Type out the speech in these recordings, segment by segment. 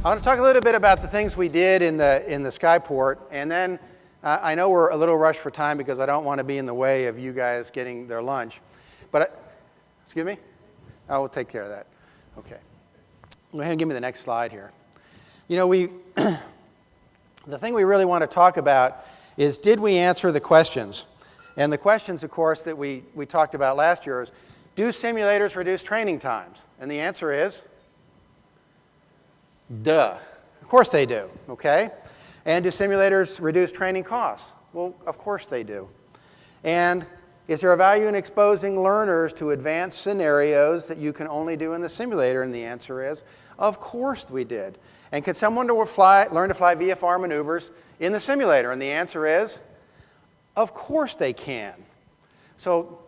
I want to talk a little bit about the things we did in the Skyport, and then I know we're a little rushed for time because I don't want to be in the way of you guys getting their lunch. But, excuse me? I will take care of that. Okay. Go ahead and give me the next slide here. You know, the thing we really want to talk about is, did we answer the questions? And the questions, of course, that we talked about last year is, do simulators reduce training times? And the answer is, duh. Of course they do, okay? And do simulators reduce training costs? Well, of course they do. And is there a value in exposing learners to advanced scenarios that you can only do in the simulator? And the answer is, of course we did. And could someone learn to fly VFR maneuvers in the simulator? And the answer is, of course they can. So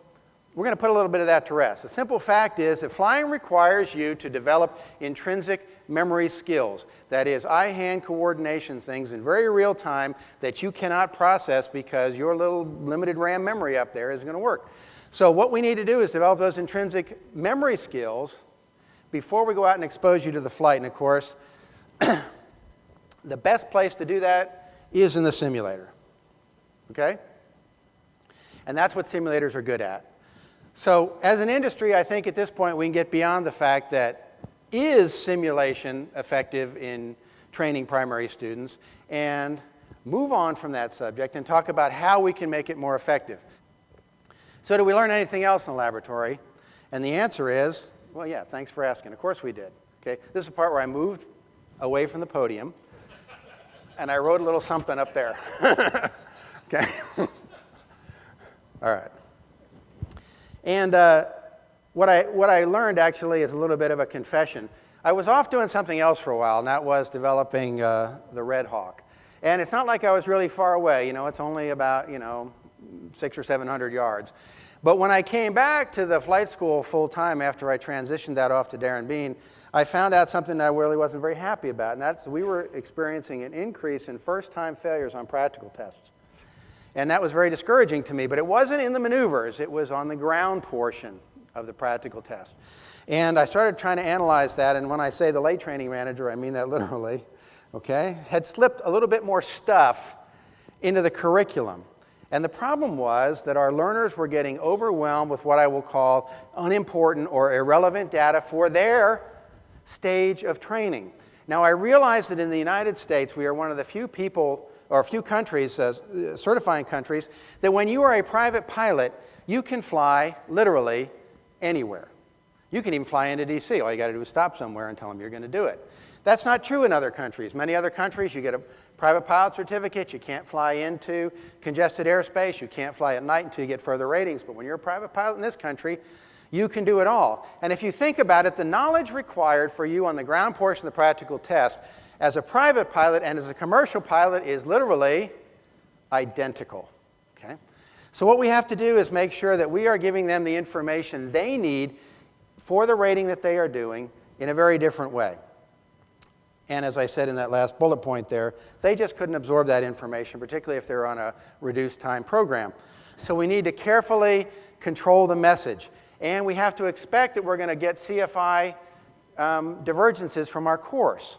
we're going to put a little bit of that to rest. The simple fact is that flying requires you to develop intrinsic memory skills. That is, eye-hand coordination things in very real time that you cannot process because your little limited RAM memory up there isn't going to work. So what we need to do is develop those intrinsic memory skills before we go out and expose you to the flight. And of course, the best place to do that is in the simulator. Okay? And that's what simulators are good at. So as an industry, I think at this point we can get beyond the fact that is simulation effective in training primary students and move on from that subject and talk about how we can make it more effective. So did we learn anything else in the laboratory? And the answer is, well, yeah, thanks for asking. Of course we did. Okay? This is the part where I moved away from the podium and I wrote a little something up there. Okay? All right. And what I learned actually is a little bit of a confession. I was off doing something else for a while, and that was developing the Red Hawk. And it's not like I was really far away. You know, it's only about 600 or 700 yards. But when I came back to the flight school full time after I transitioned that off to Darren Bean, I found out something that I really wasn't very happy about, and that's we were experiencing an increase in first-time failures on practical tests. And that was very discouraging to me, but it wasn't in the maneuvers. It was on the ground portion of the practical test. And I started trying to analyze that, and when I say the late training manager, I mean that literally, okay? Had slipped a little bit more stuff into the curriculum. And the problem was that our learners were getting overwhelmed with what I will call unimportant or irrelevant data for their stage of training. Now, I realize that in the United States, we are one of the few people or a few countries, certifying countries, that when you are a private pilot, you can fly literally anywhere. You can even fly into DC. All you got to do is stop somewhere and tell them you're going to do it. That's not true in other countries. Many other countries, you get a private pilot certificate. You can't fly into congested airspace. You can't fly at night until you get further ratings. But when you're a private pilot in this country, you can do it all. And if you think about it, the knowledge required for you on the ground portion of the practical test as a private pilot and as a commercial pilot is literally identical. Okay? So what we have to do is make sure that we are giving them the information they need for the rating that they are doing in a very different way. And as I said in that last bullet point there, they just couldn't absorb that information, particularly if they're on a reduced time program. So we need to carefully control the message. And we have to expect that we're going to get CFI divergences from our course,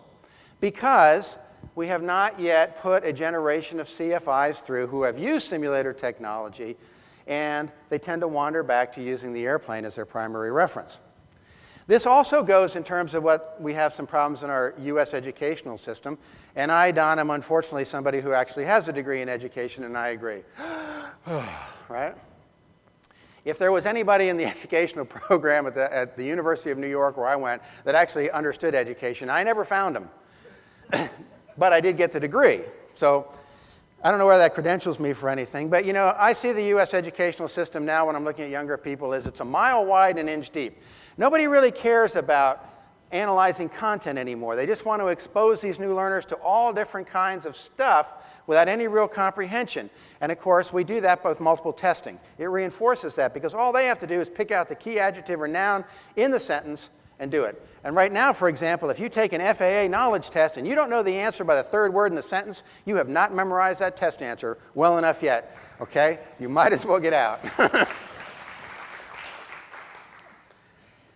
because we have not yet put a generation of CFIs through who have used simulator technology, and they tend to wander back to using the airplane as their primary reference. This also goes in terms of what we have some problems in our U.S. educational system. And I, Don, am unfortunately somebody who actually has a degree in education, and I agree. Right? If there was anybody in the educational program at the University of New York where I went that actually understood education, I never found them. But I did get the degree. So I don't know whether that credentials me for anything. But, you know, I see the U.S. educational system now when I'm looking at younger people is it's a mile wide and an inch deep. Nobody really cares about analyzing content anymore. They just want to expose these new learners to all different kinds of stuff without any real comprehension. And of course, we do that with multiple testing. It reinforces that because all they have to do is pick out the key adjective or noun in the sentence and do it. And right now, for example, if you take an FAA knowledge test and you don't know the answer by the third word in the sentence, you have not memorized that test answer well enough yet, okay? You might as well get out.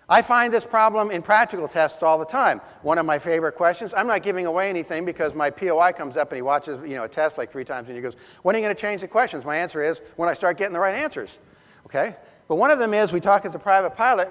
I find this problem in practical tests all the time. One of my favorite questions, I'm not giving away anything because my POI comes up and he watches a test like 3 times and he goes, when are you going to change the questions? My answer is, when I start getting the right answers. Okay? But one of them is, we talk as a private pilot,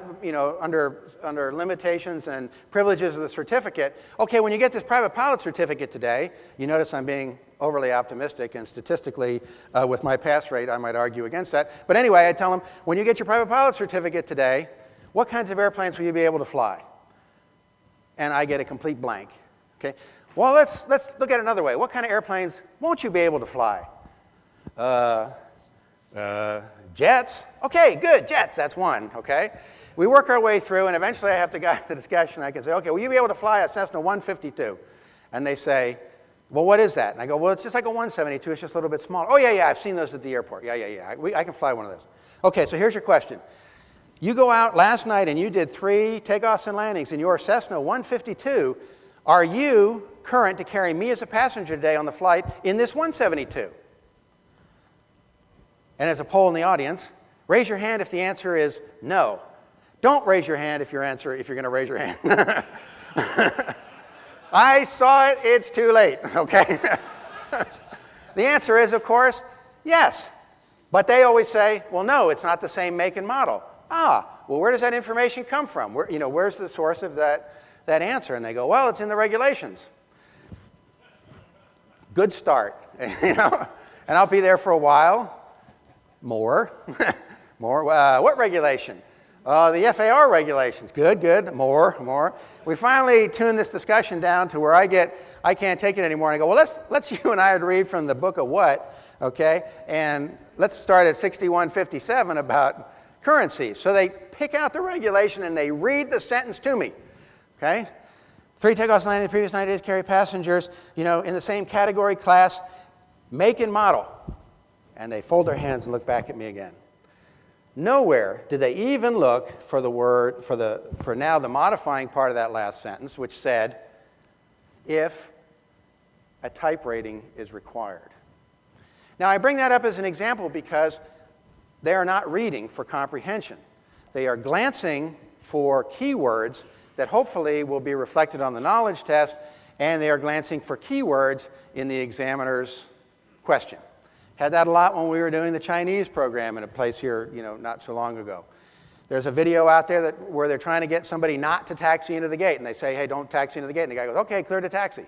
under limitations and privileges of the certificate. Okay, when you get this private pilot certificate today, you notice I'm being overly optimistic, and statistically, with my pass rate, I might argue against that. But anyway, I tell them, when you get your private pilot certificate today, what kinds of airplanes will you be able to fly? And I get a complete blank. Okay? Well, let's look at it another way. What kind of airplanes won't you be able to fly? Jets. Okay, good, jets, that's one, okay? We work our way through, and eventually I have to guide the discussion. I can say, okay, will you be able to fly a Cessna 152? And they say, well, what is that? And I go, well, it's just like a 172, it's just a little bit smaller. Oh, yeah, I've seen those at the airport. Yeah, I can fly one of those. Okay, so here's your question. You go out last night and you did 3 takeoffs and landings in your Cessna 152. Are you current to carry me as a passenger today on the flight in this 172? And as a poll in the audience, raise your hand if the answer is no. Don't raise your hand if you're going to raise your hand. I saw it, it's too late, okay? The answer is, of course, yes. But they always say, well, no, it's not the same make and model. Well, where does that information come from? Where's the source of that answer? And they go, well, it's in the regulations. Good start, And I'll be there for a while. More. What regulation? The FAR regulations. Good. More. We finally tune this discussion down to where I can't take it anymore. And I go, well, let's you and I read from the book of what, okay? And let's start at 6157 about currency. So they pick out the regulation and they read the sentence to me, okay? 3 takeoffs and landings the previous 90 days carry passengers, in the same category, class, make and model. And they fold their hands and look back at me again. Nowhere did they even look for the word, for now the modifying part of that last sentence, which said, if a type rating is required. Now, I bring that up as an example because they are not reading for comprehension. They are glancing for keywords that hopefully will be reflected on the knowledge test, and they are glancing for keywords in the examiner's question. Had that a lot when we were doing the Chinese program in a place here, not so long ago. There's a video out there where they're trying to get somebody not to taxi into the gate, and they say, hey, don't taxi into the gate. And the guy goes, okay, clear to taxi.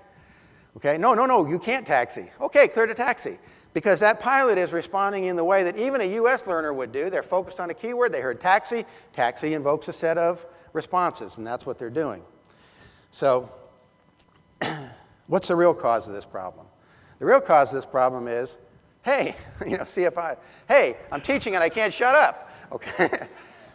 Okay, no, you can't taxi. Okay, clear to taxi. Because that pilot is responding in the way that even a US learner would do. They're focused on a keyword, they heard taxi, taxi invokes a set of responses, and that's what they're doing. So, what's the real cause of this problem? The real cause of this problem is, hey, CFI, hey, I'm teaching and I can't shut up, okay?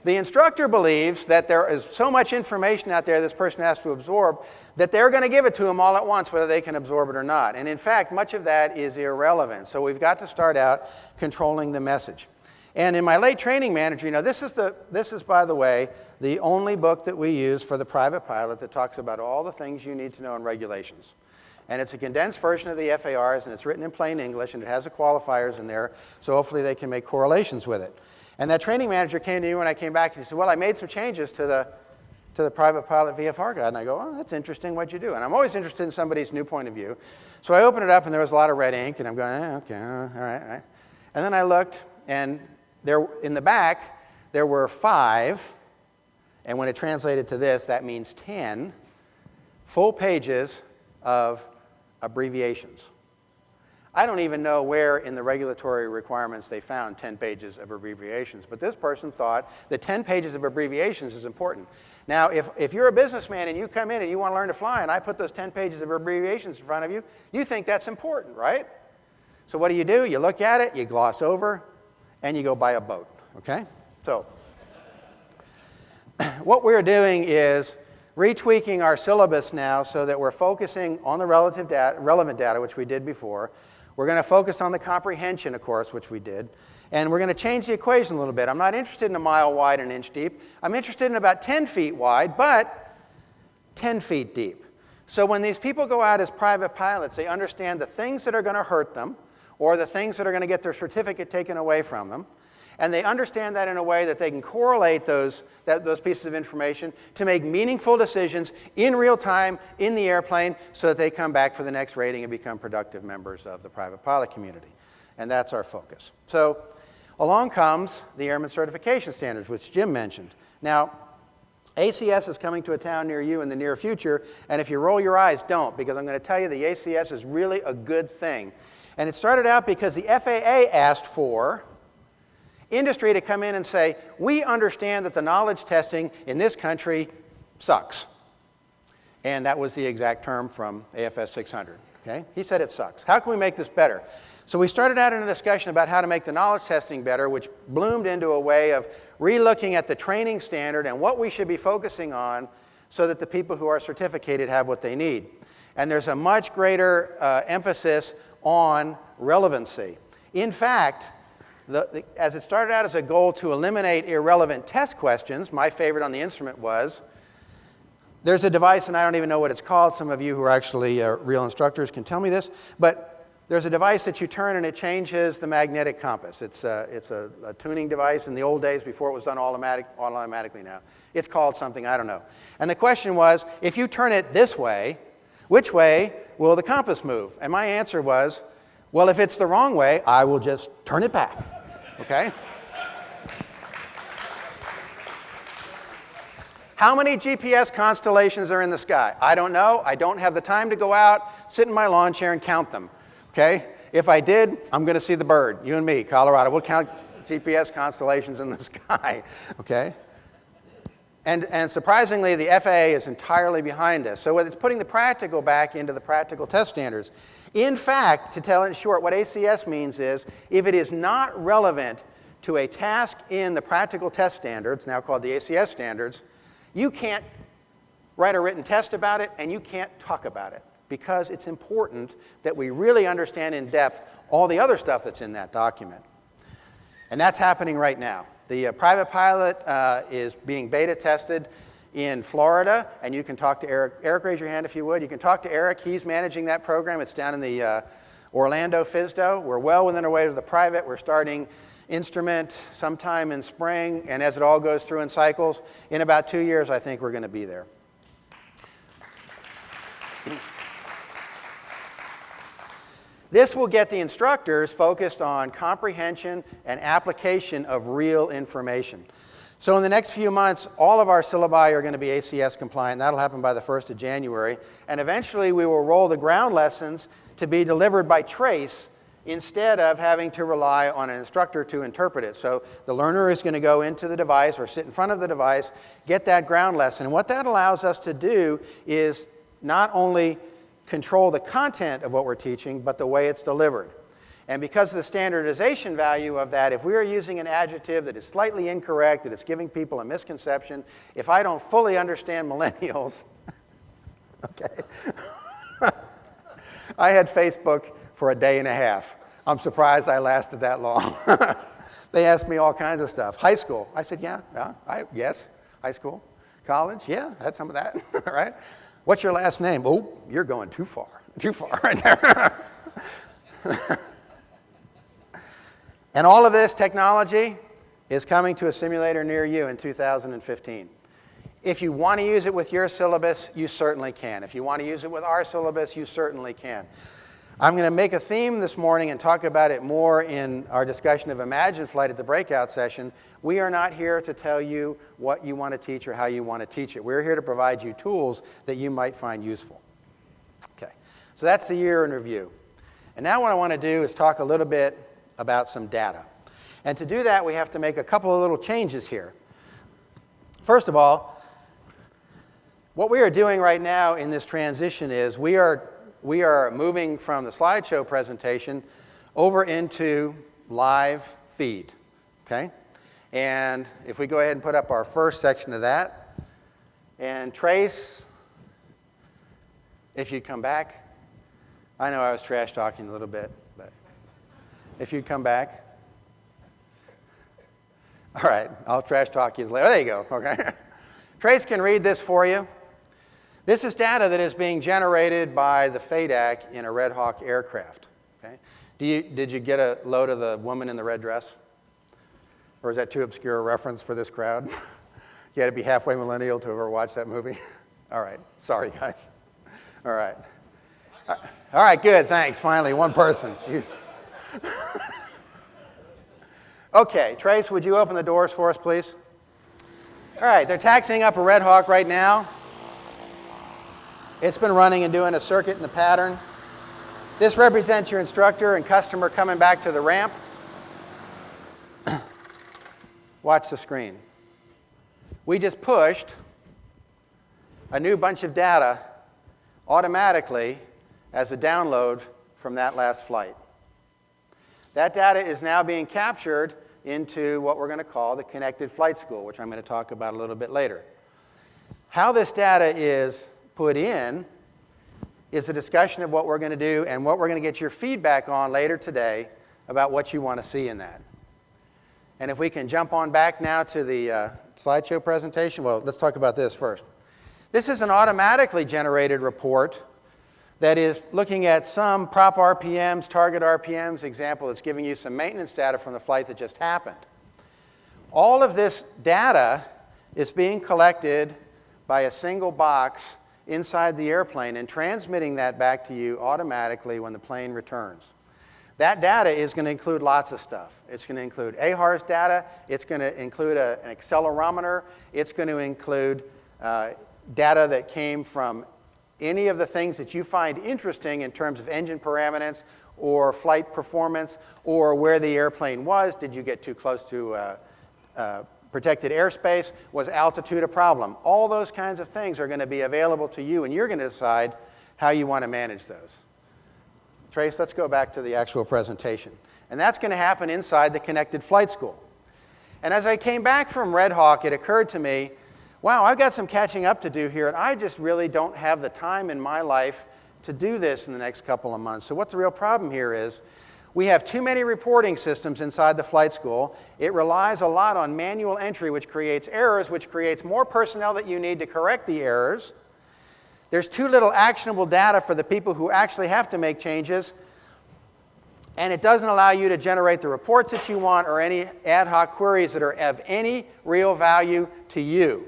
The instructor believes that there is so much information out there this person has to absorb that they're going to give it to them all at once, whether they can absorb it or not. And in fact, much of that is irrelevant. So we've got to start out controlling the message. And in my late training manager, this is, by the way, the only book that we use for the private pilot that talks about all the things you need to know in regulations. And it's a condensed version of the FARs, and it's written in plain English, and it has the qualifiers in there, so hopefully they can make correlations with it. And that training manager came to me when I came back, and he said, well, I made some changes to the private pilot VFR guide. And I go, oh, that's interesting, what'd you do? And I'm always interested in somebody's new point of view. So I opened it up, and there was a lot of red ink, and I'm going, okay, all right. And then I looked, and there, in the back, there were 5, and when it translated to this, that means 10 full pages of abbreviations. I don't even know where in the regulatory requirements they found 10 pages of abbreviations, but this person thought that 10 pages of abbreviations is important. Now, if you're a businessman and you come in and you want to learn to fly, and I put those 10 pages of abbreviations in front of you, you think that's important, right? So what do? You look at it, you gloss over, and you go buy a boat, okay? So what we're doing is retweaking our syllabus now so that we're focusing on the relevant data, which we did before. We're going to focus on the comprehension, of course, which we did. And we're going to change the equation a little bit. I'm not interested in a mile wide and an inch deep. I'm interested in about 10 feet wide, but 10 feet deep. So when these people go out as private pilots, they understand the things that are going to hurt them or the things that are going to get their certificate taken away from them. and they understand that in a way that they can correlate those pieces of information to make meaningful decisions in real time in the airplane so that they come back for the next rating and become productive members of the private pilot community. And that's our focus. So along comes the Airman Certification Standards, which Jim mentioned. Now, ACS is coming to a town near you in the near future, and if you roll your eyes, don't, because I'm going to tell you the ACS is really a good thing. And it started out because the FAA asked for industry to come in and say, we understand that the knowledge testing in this country sucks. And that was the exact term from AFS 600. Okay? He said it sucks. How can we make this better? So we started out in a discussion about how to make the knowledge testing better, which bloomed into a way of relooking at the training standard and what we should be focusing on so that the people who are certificated have what they need. And there's a much greater emphasis on relevancy. In fact, as it started out as a goal to eliminate irrelevant test questions, my favorite on the instrument was, there's a device, and I don't even know what it's called. Some of you who are actually real instructors can tell me this, but there's a device that you turn and it changes the magnetic compass. It's a tuning device in the old days before it was done automatically now. It's called something, I don't know. And the question was, if you turn it this way, which way will the compass move? And my answer was, well, if it's the wrong way, I will just turn it back, okay? How many GPS constellations are in the sky? I don't know. I don't have the time to go out, sit in my lawn chair and count them. Okay? If I did, I'm going to see the bird. You and me, Colorado. We'll count GPS constellations in the sky. Okay? And surprisingly, the FAA is entirely behind us. So it's putting the practical back into the practical test standards. In fact, to tell it short, what ACS means is if it is not relevant to a task in the practical test standards, now called the ACS standards, you can't write a written test about it and you can't talk about it, because it's important that we really understand in depth all the other stuff that's in that document. And that's happening right now. The private pilot is being beta tested in Florida, and you can talk to Eric. Eric, raise your hand if you would. You can talk to Eric. He's managing that program. It's down in the Orlando FSDO. We're well within our way to the private. We're starting instrument sometime in spring, and as it all goes through in cycles, in about 2 years, I think we're going to be there. This will get the instructors focused on comprehension and application of real information. So in the next few months, all of our syllabi are going to be ACS compliant. That'll happen by the 1st of January. And eventually, we will roll the ground lessons to be delivered by trace instead of having to rely on an instructor to interpret it. So the learner is going to go into the device or sit in front of the device, get that ground lesson. And what that allows us to do is not only control the content of what we're teaching, but the way it's delivered. And because of the standardization value of that, if we are using an adjective that is slightly incorrect, that is giving people a misconception, if I don't fully understand millennials, okay, I had Facebook for a day and a half. I'm surprised I lasted that long. They asked me all kinds of stuff. High school, I said, yes, high school. College, yeah, I had some of that, right? What's your last name? Oh, you're going too far right there. And all of this technology is coming to a simulator near you in 2015. If you want to use it with your syllabus, you certainly can. If you want to use it with our syllabus, you certainly can. I'm going to make a theme this morning and talk about it more in our discussion of Imagine Flight at the breakout session. We are not here to tell you what you want to teach or how you want to teach it. We're here to provide you tools that you might find useful. Okay, so that's the year in review. And now what I want to do is talk a little bit about some data. And to do that, we have to make a couple of little changes here. First of all, what we are doing right now in this transition is we are moving from the slideshow presentation over into live feed, okay? And if we go ahead and put up our first section of that, and Trace, if you'd come back. I know I was trash talking a little bit, but if you'd come back. All right, I'll trash talk you later. There you go, okay? Trace can read this for you. This is data that is being generated by the FADAC in a Red Hawk aircraft. Okay? Did you get a load of the woman in the red dress? Or is that too obscure a reference for this crowd? You had to be halfway millennial to ever watch that movie? All right, sorry guys. All right. All right, good, thanks. Finally, one person. Jeez. Okay, Trace, would you open the doors for us, please? All right, they're taxiing up a Red Hawk right now. It's been running and doing a circuit in the pattern. This represents your instructor and customer coming back to the ramp. Watch the screen. We just pushed a new bunch of data automatically as a download from that last flight. That data is now being captured into what we're going to call the Connected Flight School, which I'm going to talk about a little bit later. How this data is put in is a discussion of what we're going to do and what we're going to get your feedback on later today about what you want to see in that. And if we can jump on back now to the slideshow presentation. Well, let's talk about this first. This is an automatically generated report that is looking at some prop RPMs, target RPMs, example, it's giving you some maintenance data from the flight that just happened. All of this data is being collected by a single box inside the airplane and transmitting that back to you automatically when the plane returns. That data is going to include lots of stuff. It's going to include AHRS data. It's going to include an accelerometer. It's going to include data that came from any of the things that you find interesting in terms of engine parameters or flight performance or where the airplane was. Did you get too close to protected airspace? Was altitude a problem? All those kinds of things are going to be available to you, and you're going to decide how you want to manage those. Trace, let's go back to the actual presentation. And that's going to happen inside the Connected Flight School. And as I came back from Red Hawk, it occurred to me, wow, I've got some catching up to do here, and I just really don't have the time in my life to do this in the next couple of months. So what the real problem here is, we have too many reporting systems inside the flight school. It relies a lot on manual entry, which creates errors, which creates more personnel that you need to correct the errors. There's too little actionable data for the people who actually have to make changes. And it doesn't allow you to generate the reports that you want or any ad hoc queries that are of any real value to you.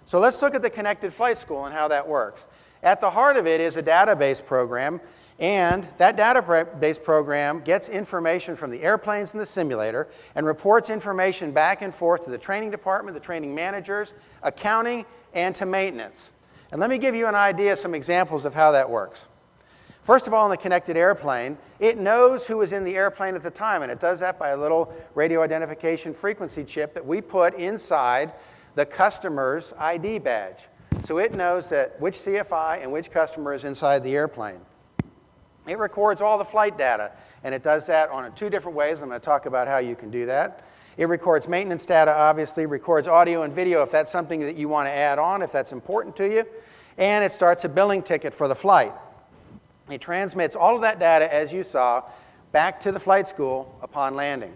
So let's look at the Connected Flight School and how that works. At the heart of it is a database program, and that database program gets information from the airplanes in the simulator and reports information back and forth to the training department, the training managers, accounting, and to maintenance. And let me give you an idea, some examples of how that works. First of all, in the connected airplane, it knows who was in the airplane at the time, and it does that by a little radio identification frequency chip that we put inside the customer's ID badge. So it knows that which CFI and which customer is inside the airplane. It records all the flight data, and it does that on two different ways. I'm going to talk about how you can do that. It records maintenance data, obviously, records audio and video if that's something that you want to add on, if that's important to you, and it starts a billing ticket for the flight. It transmits all of that data, as you saw, back to the flight school upon landing.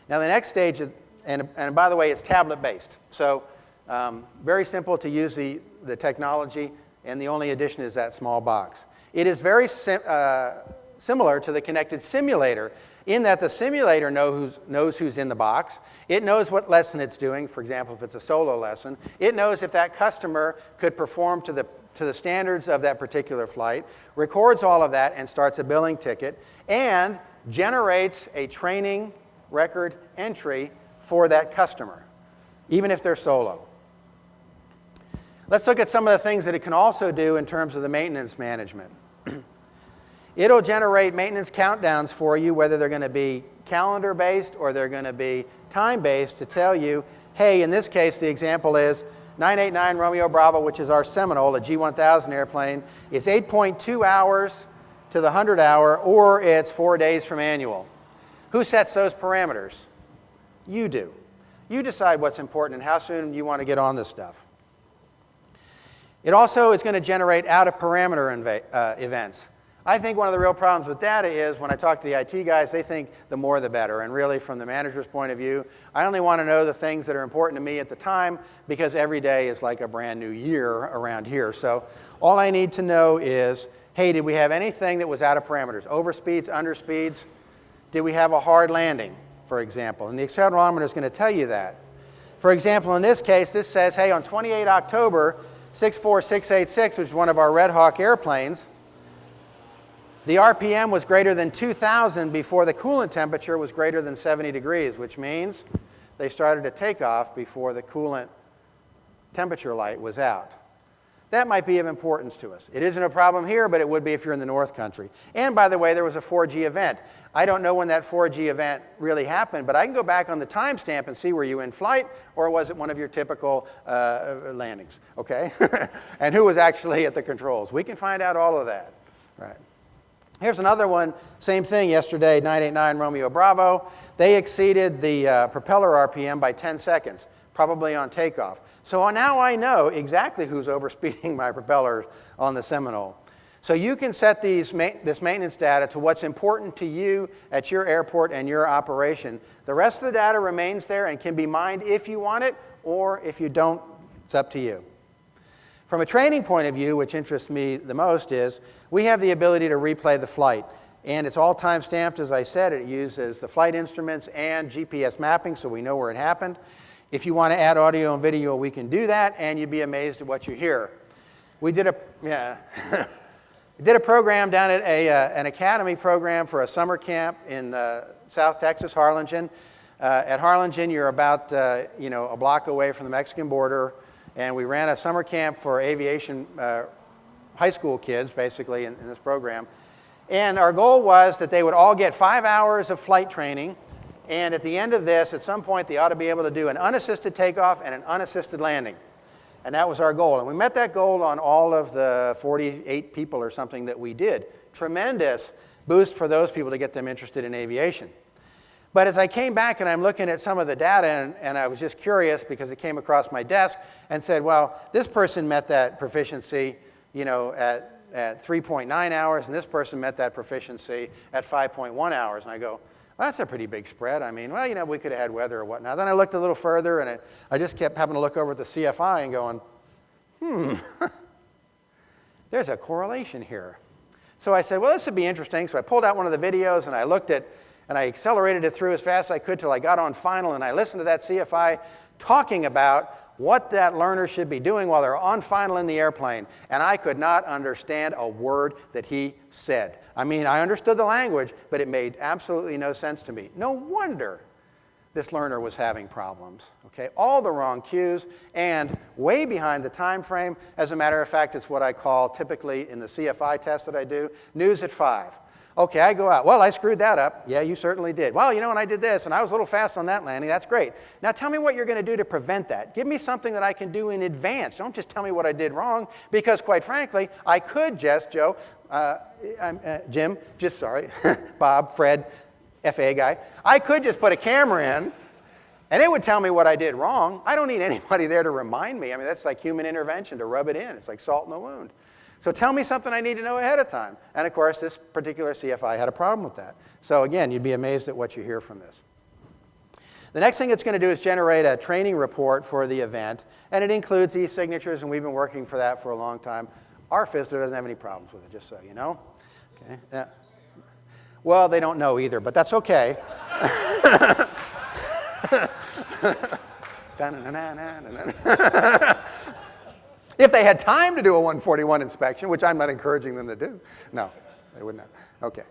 Now, the next stage, and by the way, it's tablet-based. So very simple to use the technology, and the only addition is that small box. It is very similar to the connected simulator in that the simulator knows who's in the box. It knows what lesson it's doing. For example, if it's a solo lesson, it knows if that customer could perform to the standards of that particular flight, records all of that, and starts a billing ticket, and generates a training record entry for that customer, even if they're solo. Let's look at some of the things that it can also do in terms of the maintenance management. It'll generate maintenance countdowns for you, whether they're going to be calendar-based or they're going to be time-based, to tell you, hey, in this case, the example is 989 Romeo Bravo, which is our Seminole, a G1000 airplane, is 8.2 hours to the 100-hour, or it's 4 days from annual. Who sets those parameters? You do. You decide what's important and how soon you want to get on this stuff. It also is going to generate out-of-parameter events. I think one of the real problems with data is when I talk to the IT guys, they think the more the better. And really, from the manager's point of view, I only want to know the things that are important to me at the time, because every day is like a brand new year around here. So all I need to know is, hey, did we have anything that was out of parameters? Overspeeds, underspeeds? Did we have a hard landing? for example. And the accelerometer is going to tell you that. For example, in this case, this says, hey, on 28 October, 64686, which is one of our Red Hawk airplanes, the RPM was greater than 2,000 before the coolant temperature was greater than 70 degrees, which means they started to take off before the coolant temperature light was out. That might be of importance to us. It isn't a problem here, but it would be if you're in the North Country. And by the way, there was a 4G event. I don't know when that 4G event really happened, but I can go back on the timestamp and see were you in flight or was it one of your typical landings, okay? And who was actually at the controls. We can find out all of that, right? Here's another one, same thing yesterday, 989 Romeo Bravo. They exceeded the propeller RPM by 10 seconds, probably on takeoff. So now I know exactly who's overspeeding my propellers on the Seminole. So you can set this maintenance data to what's important to you at your airport and your operation. The rest of the data remains there and can be mined if you want it, or if you don't, it's up to you. From a training point of view, which interests me the most, is we have the ability to replay the flight. And it's all time-stamped, as I said. It uses the flight instruments and GPS mapping, so we know where it happened. If you want to add audio and video, we can do that, and you'd be amazed at what you hear. We did a program down at an academy program for a summer camp in South Texas, Harlingen. At Harlingen, you're about a block away from the Mexican border, and we ran a summer camp for aviation high school kids, basically, in this program. And our goal was that they would all get 5 hours of flight training. And at the end of this, at some point, they ought to be able to do an unassisted takeoff and an unassisted landing. And that was our goal. And we met that goal on all of the 48 people or something that we did. Tremendous boost for those people to get them interested in aviation. But as I came back and I'm looking at some of the data, and I was just curious because it came across my desk and said, well, this person met that proficiency, at 3.9 hours, and this person met that proficiency at 5.1 hours. And I go, well, that's a pretty big spread. I mean, well, we could have had weather or whatnot. Then I looked a little further, and I just kept having to look over at the CFI and going, there's a correlation here. So I said, well, this would be interesting. So I pulled out one of the videos, and I looked at, and I accelerated it through as fast as I could till I got on final, and I listened to that CFI talking about what that learner should be doing while they're on final in the airplane. And I could not understand a word that he said. I mean, I understood the language, but it made absolutely no sense to me. No wonder this learner was having problems. Okay, all the wrong cues and way behind the time frame. As a matter of fact, it's what I call typically in the CFI test that I do, news at 5. Okay, I go out. Well, I screwed that up. Yeah, you certainly did. Well, and I did this, and I was a little fast on that landing. That's great. Now tell me what you're going to do to prevent that. Give me something that I can do in advance. Don't just tell me what I did wrong, because quite frankly, I could just, Jim, Bob, Fred, FAA guy, I could just put a camera in, and it would tell me what I did wrong. I don't need anybody there to remind me. I mean, that's like human intervention to rub it in. It's like salt in the wound. So tell me something I need to know ahead of time. And of course, this particular CFI had a problem with that. So again, you'd be amazed at what you hear from this. The next thing it's going to do is generate a training report for the event. And it includes e-signatures, and we've been working for that for a long time. Our FISDA doesn't have any problems with it, just so you know. Okay. Yeah. Well, they don't know either, but that's okay. If they had time to do a 141 inspection, which I'm not encouraging them to do. No, they would not. Okay.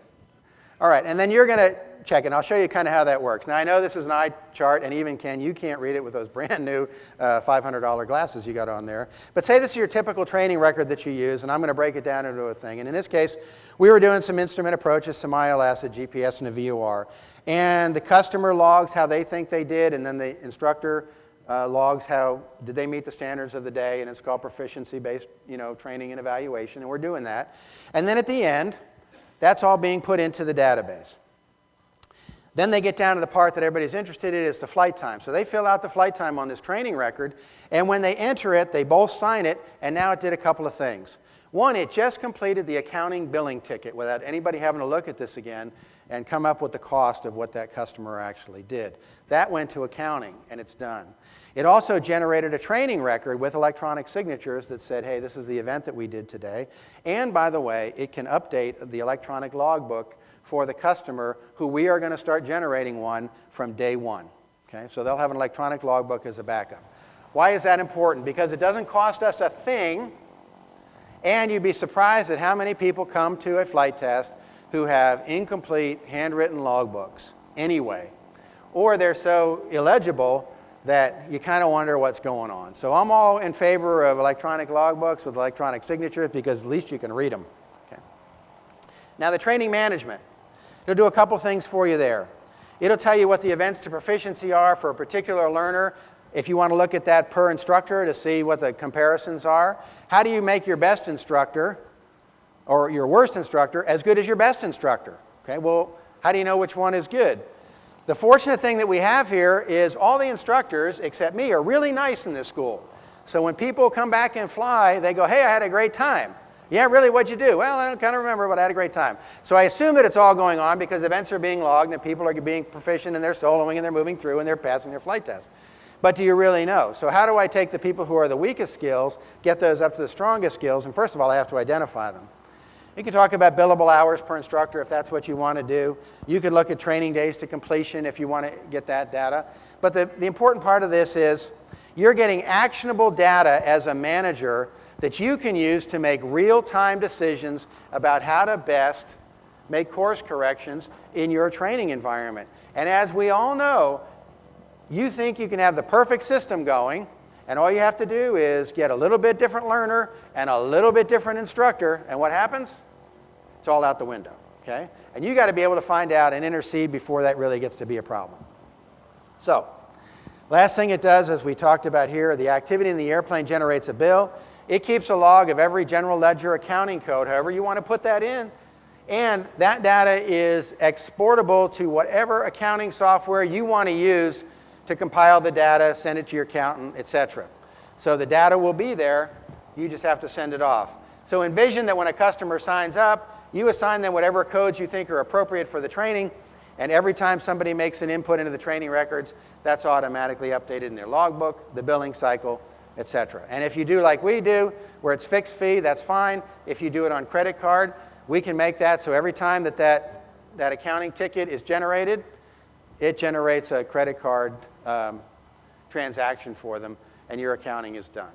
All right, and then you're going to check it. I'll show you kind of how that works. Now, I know this is an eye chart, and even Ken, you can't read it with those brand new $500 glasses you got on there. But say this is your typical training record that you use, and I'm going to break it down into a thing. And in this case, we were doing some instrument approaches, some ILS, a GPS, and a VOR. And the customer logs how they think they did, and then the instructor logs how did they meet the standards of the day, and it's called proficiency-based training and evaluation, and we're doing that. And then at the end, that's all being put into the database. Then they get down to the part that everybody's interested in, is the flight time. So they fill out the flight time on this training record, and when they enter it, they both sign it, and now it did a couple of things. One, it just completed the accounting billing ticket without anybody having to look at this again and come up with the cost of what that customer actually did. That went to accounting, and it's done. It also generated a training record with electronic signatures that said, hey, this is the event that we did today. And by the way, it can update the electronic logbook for the customer who we are going to start generating one from day one. Okay? So they'll have an electronic logbook as a backup. Why is that important? Because it doesn't cost us a thing, and you'd be surprised at how many people come to a flight test who have incomplete handwritten logbooks anyway, or they're so illegible that you kind of wonder what's going on. So I'm all in favor of electronic logbooks with electronic signatures because at least you can read them. Okay. Now the training management. It'll do a couple things for you there. It'll tell you what the events to proficiency are for a particular learner if you want to look at that per instructor to see what the comparisons are. How do you make your best instructor or your worst instructor as good as your best instructor? Okay, well, how do you know which one is good? The fortunate thing that we have here is all the instructors, except me, are really nice in this school. So when people come back and fly, they go, hey, I had a great time. Yeah, really, what'd you do? Well, I don't kind of remember, but I had a great time. So I assume that it's all going on because events are being logged and people are being proficient and they're soloing and they're moving through and they're passing their flight test. But do you really know? So how do I take the people who are the weakest skills, get those up to the strongest skills? And first of all, I have to identify them. You can talk about billable hours per instructor if that's what you want to do. You could look at training days to completion if you want to get that data. But the important part of this is you're getting actionable data as a manager that you can use to make real-time decisions about how to best make course corrections in your training environment. And as we all know, you think you can have the perfect system going, and all you have to do is get a little bit different learner and a little bit different instructor, and what happens? It's all out the window, okay? And you got to be able to find out and intercede before that really gets to be a problem. So, last thing it does, as we talked about here, the activity in the airplane generates a bill. It keeps a log of every general ledger accounting code, however you want to put that in. And that data is exportable to whatever accounting software you want to use to compile the data, send it to your accountant, etc. So the data will be there. You just have to send it off. So envision that when a customer signs up, you assign them whatever codes you think are appropriate for the training. And every time somebody makes an input into the training records, that's automatically updated in their logbook, the billing cycle, etc. And if you do like we do, where it's fixed fee, that's fine. If you do it on credit card, we can make that so every time that accounting ticket is generated, it generates a credit card transaction for them, and your accounting is done.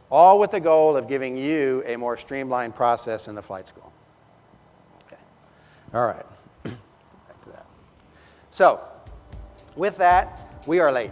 All with the goal of giving you a more streamlined process in the flight school. Okay. All right. Back to that. So, with that, we are late.